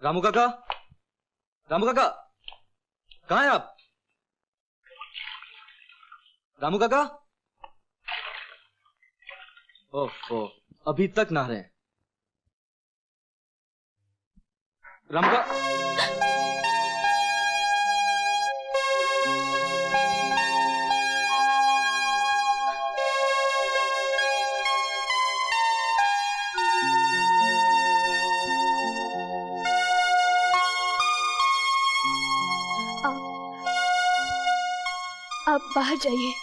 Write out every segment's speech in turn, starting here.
रामू काका, रामू काका, कहाँ हैं आप? रामू काका, ओह, अभी तक नहा रहे हैं। रामू काका, आप बाहर जाइए।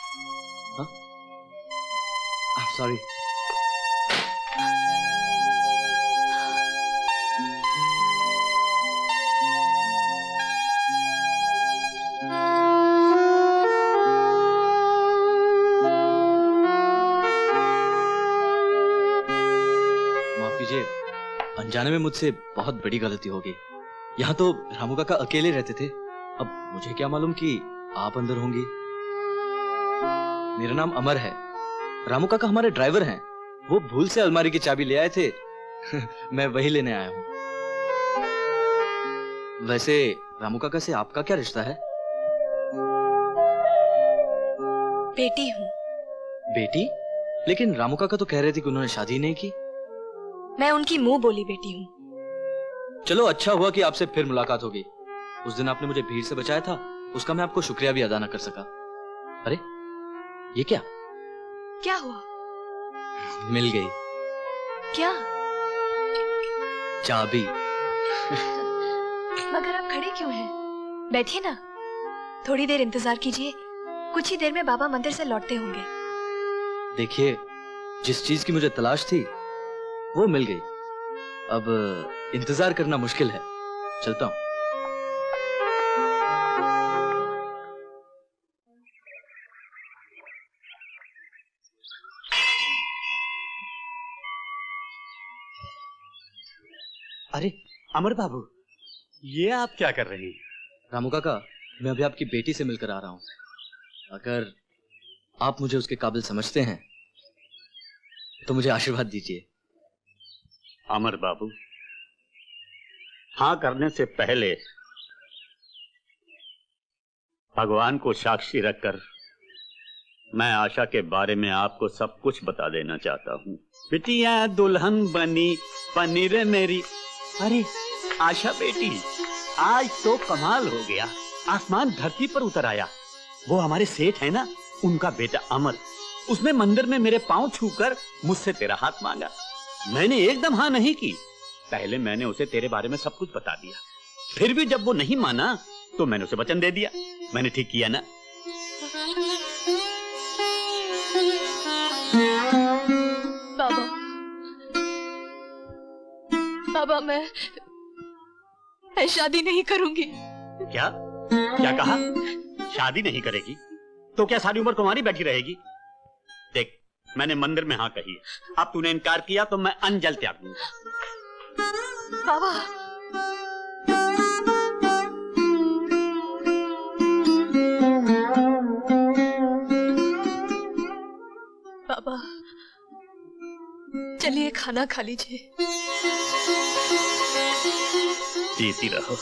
सॉरी। माफ कीजिए, अनजाने में मुझसे बहुत बड़ी गलती हो गई। यहाँ तो रामू काका अकेले रहते थे, अब मुझे क्या मालूम कि आप अंदर होंगी। मेरा नाम अमर है, रामू काका हमारे ड्राइवर हैं। वो भूल से अलमारी की चाबी ले आए थे मैं वही लेने आया हूँ। वैसे रामू काका से आपका क्या रिश्ता है? बेटी हूँ। बेटी? लेकिन रामू काका तो कह रहे थे कि उन्होंने शादी नहीं की। मैं उनकी मुंह बोली बेटी हूँ। चलो अच्छा हुआ कि आपसे फिर मुलाकात हो गई। उस दिन आपने मुझे भीड़ से बचाया था, उसका मैं आपको शुक्रिया भी अदा न कर सका। अरे ये क्या? क्या हुआ? मिल गई। क्या? चाबी। मगर आप खड़े क्यों हैं? बैठिए ना, थोड़ी देर इंतजार कीजिए, कुछ ही देर में बाबा मंदिर से लौटते होंगे। देखिए, जिस चीज की मुझे तलाश थी वो मिल गई, अब इंतजार करना मुश्किल है। चलता हूं। अरे अमर बाबू, ये आप क्या कर रहे हैं? रामू काका, मैं अभी आपकी बेटी से मिलकर आ रहा हूं। अगर आप मुझे उसके काबिल समझते हैं तो मुझे आशीर्वाद दीजिए। अमर बाबू, हाँ करने से पहले भगवान को साक्षी रखकर मैं आशा के बारे में आपको सब कुछ बता देना चाहता हूँ। बिटिया दुल्हन बनी पनीर मेरी। अरे आशा बेटी, आज तो कमाल हो गया, आसमान धरती पर उतर आया। वो हमारे सेठ है ना, उनका बेटा अमर, उसने मंदिर में मेरे पांव छूकर मुझसे तेरा हाथ मांगा। मैंने एकदम हाँ नहीं की, पहले मैंने उसे तेरे बारे में सब कुछ बता दिया। फिर भी जब वो नहीं माना तो मैंने उसे वचन दे दिया। मैंने ठीक किया ना? बाबा, मैं शादी नहीं करूंगी। क्या क्या कहा? शादी नहीं करेगी तो क्या सारी उम्र तुम्हारी बैठी रहेगी? देख, मैंने मंदिर में हाँ कही है, अब तूने इनकार किया तो मैं अनजल त्याग दूंगा। बाबा, बाबा चलिए खाना खा लीजिए। जीती रहो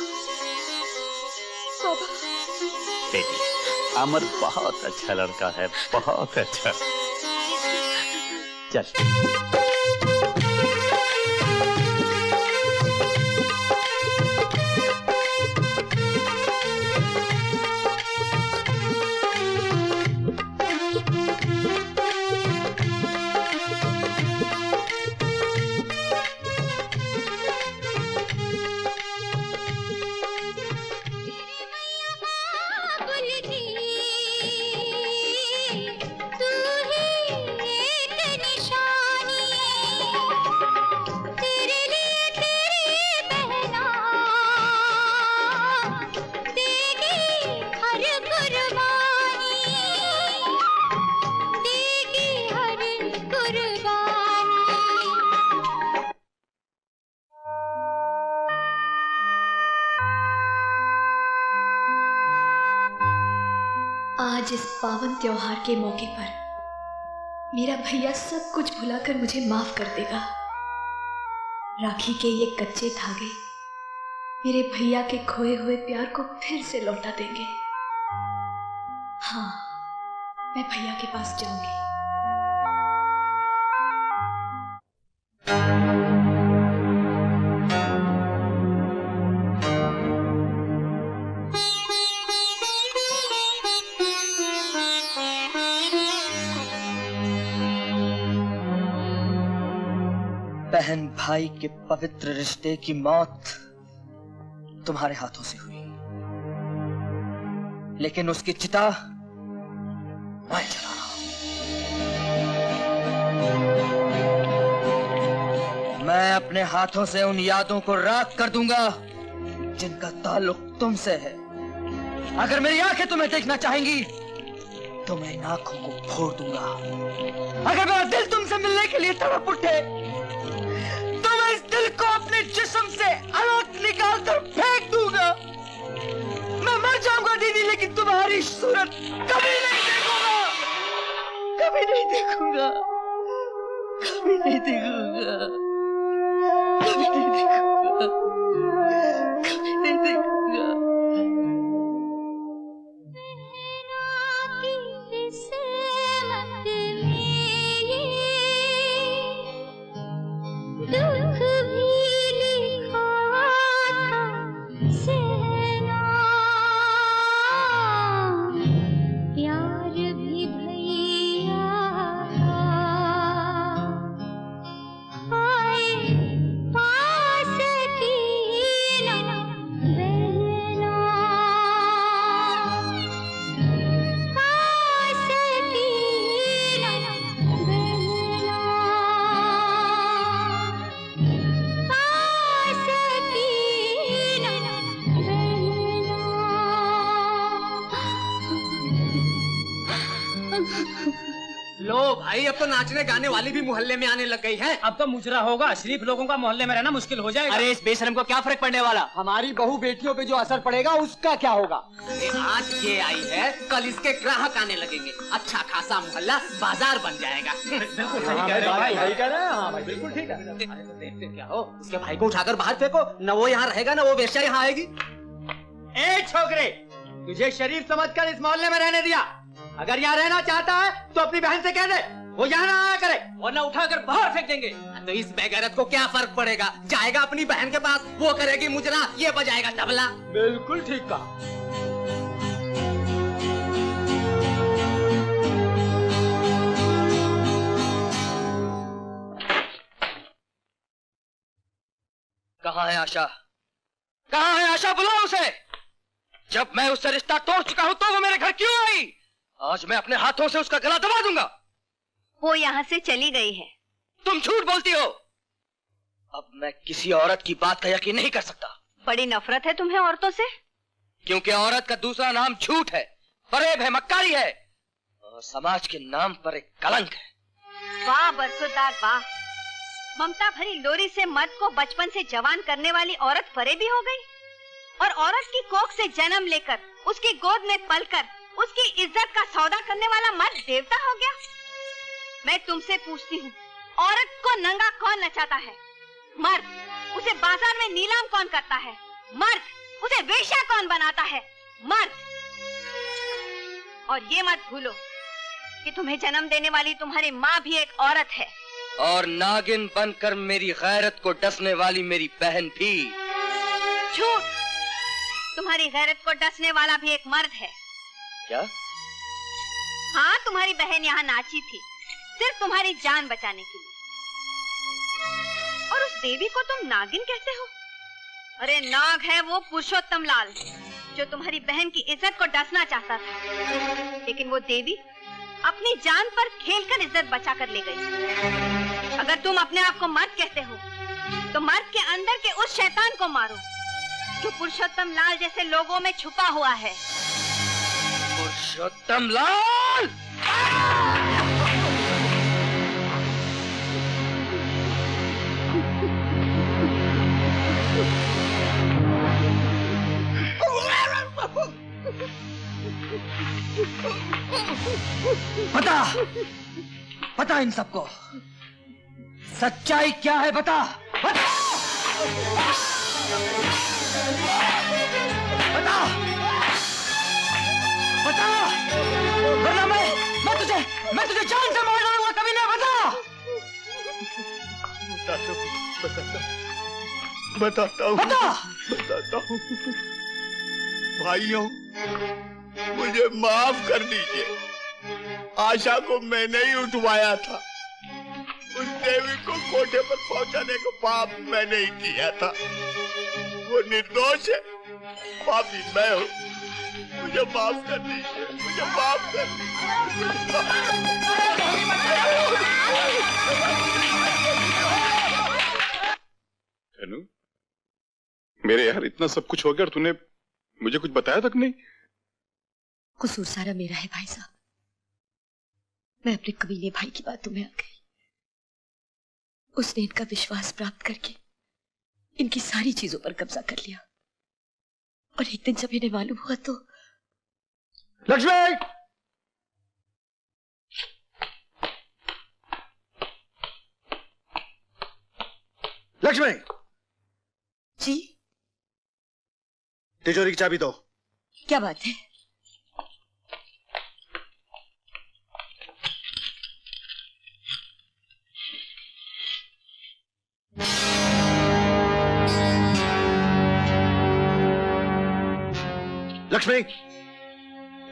बाबा। बेटी, अमर बहुत अच्छा लड़का है, बहुत अच्छा। चल। आज इस पावन त्योहार के मौके पर मेरा भैया सब कुछ भुलाकर मुझे माफ कर देगा। राखी के ये कच्चे धागे मेरे भैया के खोए हुए प्यार को फिर से लौटा देंगे। हाँ, मैं भैया के पास जाऊंगी। बहन भाई के पवित्र रिश्ते की मौत तुम्हारे हाथों से हुई, लेकिन उसकी चिता मैं जला रहा हूं। मैं अपने हाथों से उन यादों को राख कर दूंगा जिनका ताल्लुक तुमसे है। अगर मेरी आंखें तुम्हें देखना चाहेंगी तो मैं इन आंखों को फोड़ दूंगा। अगर मेरा दिल तुमसे मिलने के लिए तड़प उठे तो मैं इस दिल को अपने जिस्म से अलग निकाल कर फेंक दूंगा। मैं मर जाऊंगा दीदी, लेकिन तुम्हारी सूरत कभी नहीं देखूंगा, कभी नहीं देखूंगा, कभी नहीं देखूंगा, कभी नहीं देखूंगा, कभी नहीं देखूंगा। दुख भी लिखा था सहना, प्यार भी भैया आए पास की ना बहना, पास की ना बहना, लो भाई, अब तो नाचने गाने वाली भी मोहल्ले में आने लग गई है। अब तो मुजरा होगा, शरीफ लोगों का मोहल्ले में रहना मुश्किल हो जाएगा। अरे इस बेशरम को क्या फर्क पड़ने वाला? हमारी बहू बेटियों पे जो असर पड़ेगा उसका क्या होगा? आज ये आई है, कल इसके ग्राहक आने लगेंगे, अच्छा खासा मोहल्ला बाजार बन जाएगा। बिल्कुल सही कह रहे हैं। बिल्कुल ठीक है। देखते क्या हो, उसके भाई को उठाकर बाहर फेंको, न वो यहाँ रहेगा न वो वेश्या यहाँ आएगी। ए छोकरे, तुझे शरीफ समझकर इस मोहल्ले में रहने दिया। अगर यहाँ रहना चाहता है तो अपनी बहन से कह दे वो यहाँ ना आया करे, वरना उठाकर बाहर फेंक देंगे। तो इस बेगैरत को क्या फर्क पड़ेगा? जाएगा अपनी बहन के पास, वो करेगी मुजरा, ये बजाएगा तबला। बिल्कुल ठीक कहा। कहाँ है आशा? कहाँ है आशा? बुलाओ उसे। जब मैं उससे रिश्ता तोड़ चुका हूँ तो वो मेरे घर क्यों आई? आज मैं अपने हाथों से उसका गला दबा दूंगा। वो यहाँ से चली गई है। तुम झूठ बोलती हो। अब मैं किसी औरत की बात का यकीन नहीं कर सकता। बड़ी नफरत है तुम्हें औरतों से? क्योंकि औरत का दूसरा नाम झूठ है, फरेब है, मक्कारी है और समाज के नाम पर एक कलंक है। वाह बरसुदार वाह, ममता भरी लोरी से मर्द को बचपन से जवान करने वाली औरत फरेबी हो गई, और औरत की कोख से जन्म लेकर उसकी गोद में पलकर उसकी इज्जत का सौदा करने वाला मर्द देवता हो गया। मैं तुमसे पूछती हूँ, औरत को नंगा कौन नचाता है? मर्द। उसे बाजार में नीलाम कौन करता है? मर्द। उसे वेश्या कौन बनाता है? मर्द। और ये मत भूलो कि तुम्हें जन्म देने वाली तुम्हारी माँ भी एक औरत है, और नागिन बनकर मेरी गैरत को डसने वाली मेरी बहन भी। झूठ। तुम्हारी गैरत को डसने वाला भी एक मर्द है। क्या? हाँ, तुम्हारी बहन यहाँ नाची थी सिर्फ तुम्हारी जान बचाने के लिए, और उस देवी को तुम नागिन कहते हो? अरे नाग है वो पुरुषोत्तम लाल, जो तुम्हारी बहन की इज्जत को डसना चाहता था, लेकिन वो देवी अपनी जान पर खेलकर इज्जत बचा कर ले गई। अगर तुम अपने आप को मर्द कहते हो तो मर्द के अंदर के उस शैतान को मारो जो पुरुषोत्तम लाल जैसे लोगों में छुपा हुआ है। पुरुषोत्तम लाल! बता इन सबको सच्चाई क्या है, बता। मैं तुझे जान से मार डालूंगा, कभी नहीं। बताता हूँ भाइयों, मुझे माफ कर दीजिए। आशा को मैंने ही उठवाया था। उस देवी को कोठे पर पहुंचाने का पाप मैंने ही किया था। वो निर्दोष है, पापी मैं हूँ। मुझे माफ कर दीजिए, मुझे माफ कर दीजिए। धनु, मेरे यार इतना सब कुछ हो गया और तूने मुझे कुछ बताया तक नहीं। कसूर सारा मेरा है भाई साहब। मैं अपने कमीने भाई की बातों में आ गई। उसने इनका विश्वास प्राप्त करके इनकी सारी चीजों पर कब्जा कर लिया, और एक दिन जब इन्हें मालूम हुआ तो। लक्ष्मी! लक्ष्मी! जी? तिजोरी की चाबी दो। क्या बात है? लक्ष्मी,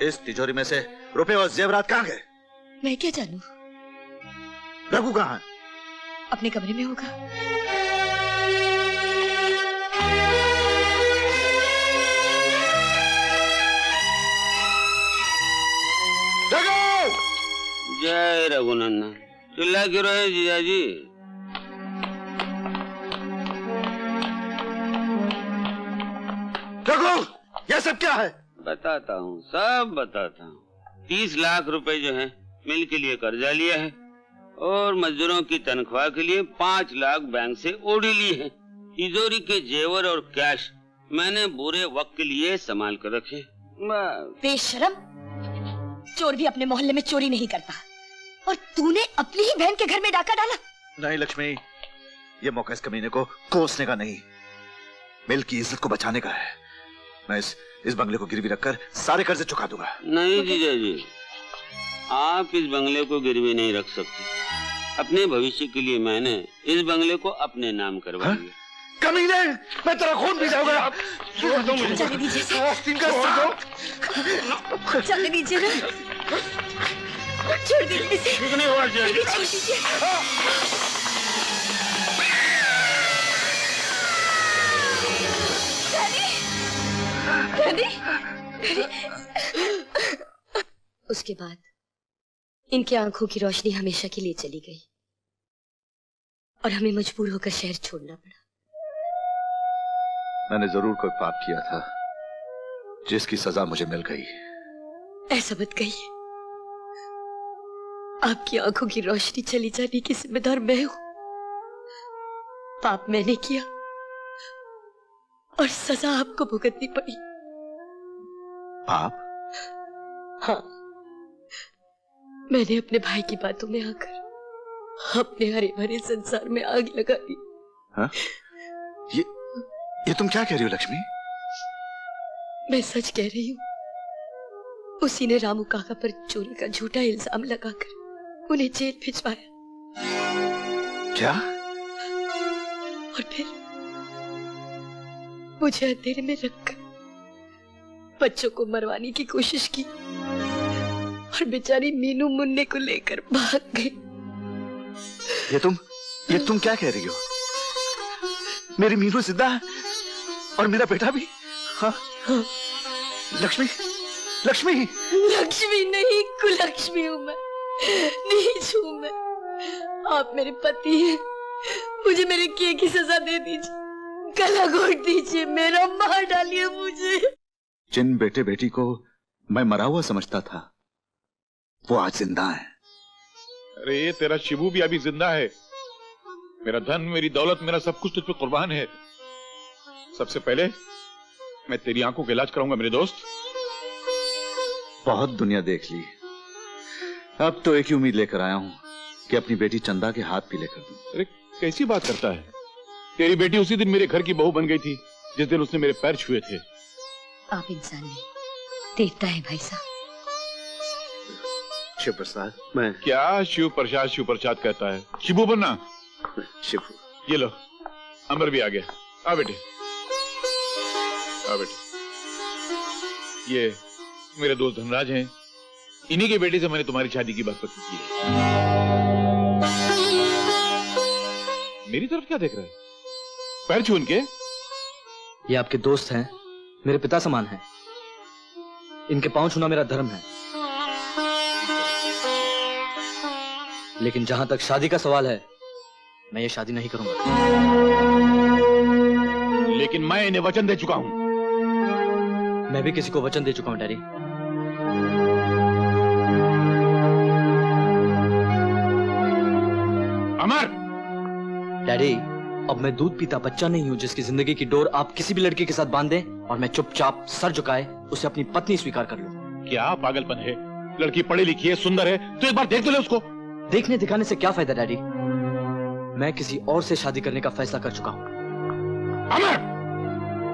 इस तिजोरी में से रुपए और जेवरात कहाँ गए? मैं क्या जानूं? रघु कहाँ है? अपने कमरे में होगा। रघु! जय रघुनंदन। चिल्ला क्यों रहे जीजा जी? रघु, यह सब क्या है? बताता हूँ, सब बताता हूँ। 30 लाख रुपए जो है मिल के लिए कर्जा लिया है, और मजदूरों की तनख्वाह के लिए 5 लाख बैंक से ओढ़ी ली है। तिजोरी के जेवर और कैश मैंने बुरे वक्त के लिए संभाल कर रखे। बेशरम, चोर भी अपने मोहल्ले में चोरी नहीं करता, और तूने अपनी ही बहन के घर में डाका डाला। नहीं लक्ष्मी, ये मौका इस कमीने को कोसने का नहीं, मिल की इज्जत को बचाने का है। मैं इस बंगले को गिरवी रखकर सारे कर्जे चुका दूंगा। नहीं जीजा जी, आप इस बंगले को गिरवी नहीं रख सकते। अपने भविष्य के लिए मैंने इस बंगले को अपने नाम करवा दिया। कमीने, मैं तेरा खून पी जाऊंगा। चले दीजिए, चले दीजिए ना, छोड़ दीजिए इसे। छोड़ दीजिए। उसके बाद इनकी आंखों की रोशनी हमेशा के लिए चली गई, और हमें मजबूर होकर शहर छोड़ना पड़ा। मैंने जरूर कोई पाप किया था, जिसकी सजा मुझे मिल गई। ऐसा मत कहिए। आपकी आंखों की रोशनी चली जाने की जिम्मेदार मैं हूं। पाप मैंने किया, और सजा आपको भुगतनी पड़ी। पाप? हाँ, मैंने अपने भाई की बातों में आकर अपने हरे भरे संसार में आग लगा दी। हाँ? ये तुम क्या कह रही हो लक्ष्मी? मैं सच कह रही हूँ। उसी ने रामू काका पर चोरी का झूठा इल्जाम लगाकर उन्हें जेल भिजवाया। क्या? और फिर मुझे अंधेरे में रखकर बच्चों को मरवाने की कोशिश की, और बेचारी मीनू मुन्ने को लेकर भाग गई। ये तुम क्या कह रही हो? मेरी मीनू जिंदा है, और मेरा बेटा भी? हाँ? लक्ष्मी, लक्ष्मी! लक्ष्मी नहीं, कुलक्ष्मी हूँ मैं, नीच हूँ मैं। आप मेरे पति हैं, मुझे मेरे किए की सजा दे दीजिए, गला घोट दीजिए, मेरा मार डालिए मुझे। जिन बेटे बेटी को मैं मरा हुआ समझता था, वो आज जिंदा है। अरे ये तेरा शिबू भी अभी जिंदा है। मेरा धन, मेरी दौलत, मेरा सब कुछ तुझ पे कुर्बान है। सबसे पहले मैं तेरी आंखों का इलाज कराऊंगा मेरे दोस्त। बहुत दुनिया देख ली, अब तो एक ही उम्मीद लेकर आया हूं कि अपनी बेटी चंदा के हाथ पीले कर दूं। अरे कैसी बात करता है? तेरी बेटी उसी दिन मेरे घर की बहू बन गई थी, जिस दिन उसने मेरे पैर छुए थे। आप इंसान नहीं, देवता है भाई साहब। शिव प्रसाद, मैं क्या शिव प्रसाद कहता है? शिबू बनना। शिबू। ये लो, अमर भी आ गया। आ बेटे, आ बेटे। ये मेरे दोस्त धनराज हैं। इन्हीं के बेटे से मैंने तुम्हारी शादी की बात पक्की की है। मेरी तरफ क्या देख रहा है? पैर छू उनके। ये आपके दोस्त हैं, मेरे पिता समान हैं। इनके पांव छूना मेरा धर्म है। लेकिन जहां तक शादी का सवाल है, मैं ये शादी नहीं करूंगा। लेकिन मैं इन्हें वचन दे चुका हूं। मैं भी किसी को वचन दे चुका हूं डैडी। अमर! डैडी, अब मैं दूध पीता बच्चा नहीं हूं जिसकी जिंदगी की डोर आप किसी भी लड़के के साथ बांध दें और मैं चुपचाप सर झुकाए उसे अपनी पत्नी स्वीकार कर लूं। क्या पागलपन है? लड़की पढ़ी लिखी है, सुंदर है, तो एक बार देख तो ले उसको। देखने दिखाने से क्या फायदा डैडी? मैं किसी और से शादी करने का फैसला कर चुका हूं। अमर!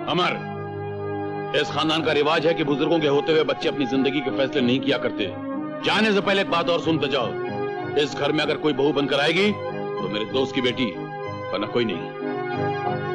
अमर, इस खानदान का रिवाज है कि बुजुर्गों के होते हुए बच्चे अपनी जिंदगी के फैसले नहीं किया करते। जाने से पहले एक बात और सुनते जाओ। इस घर में अगर कोई बहू बनकर आएगी तो मेरे दोस्त की बेटी, वरना कोई नहीं।